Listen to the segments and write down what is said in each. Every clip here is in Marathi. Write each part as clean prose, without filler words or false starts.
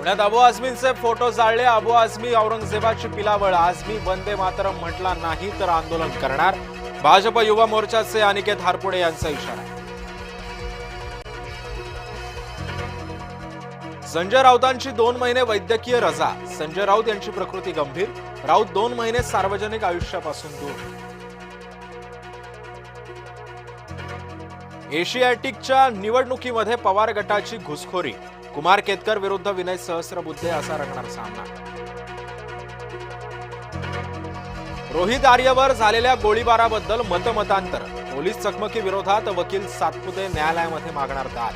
पुण्यात अबू आझमींचे फोटो जाळले. अबू आझमी औरंगजेबाची पिलावळ. आझमी वंदे मातरम म्हटला नाही तर आंदोलन करणार. भाजप युवा मोर्चाचे अनिकेत हारपुडे यांचा इशारा. संजय राऊतांची 2 महिने वैद्यकीय रजा. संजय राऊत यांची प्रकृती गंभीर. राऊत 2 महिने सार्वजनिक आयुष्यापासून दूर. एशियाटिकच्या निवडणुकीमध्ये पवार गटाची घुसखोरी. कुमार केतकर विरुद्ध विनय सहस्रबुद्धे असा रंगणार सामना. रोहित आर्यवर झालेल्या गोळीबाराबद्दल मतमतांतर. पोलीस चकमकी विरोधात वकील सातपुते न्यायालयामध्ये मागणार दाद.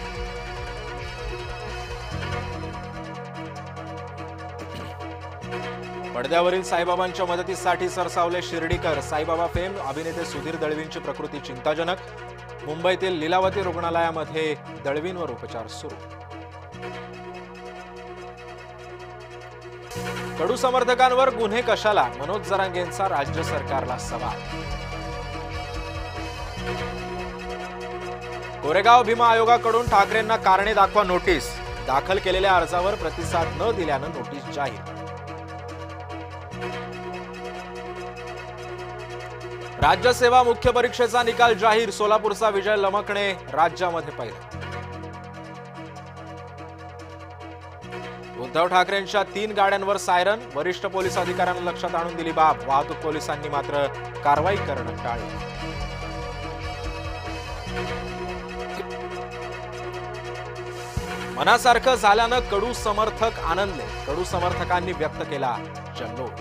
पडद्यावरील साईबाबांच्या मदतीसाठी सरसावले शिर्डीकर. साईबाबा फेम अभिनेते सुधीर दळवींची प्रकृती चिंताजनक. मुंबईतील लीलावती रुग्णालयामध्ये दळवींवर उपचार सुरू. कडू समर्थकांवर गुन्हे कशाला? मनोज जरांगेंचा राज्य सरकारला सवाल. कोरेगाव भीमा आयोगाकडून ठाकरेंना कारणे दाखवा नोटीस. दाखल केलेल्या अर्जावर प्रतिसाद न दिल्यानं नोटीस जाहीर. राज्य सेवा मुख्य परीक्षेचा निकाल जाहीर. सोलापूरचा विजय लमकणे राज्यामध्ये पहिला. उद्धव ठाकरेंच्या 3 गाड्यांवर सायरन. वरिष्ठ पोलीस अधिकाऱ्यांना लक्षात आणून दिली बाब. वाहतूक पोलिसांनी मात्र कारवाई करणं टाळलं. मनासारखं झाल्यानं कडू समर्थक आनंदले. कडू समर्थकांनी व्यक्त केला जल्लोष.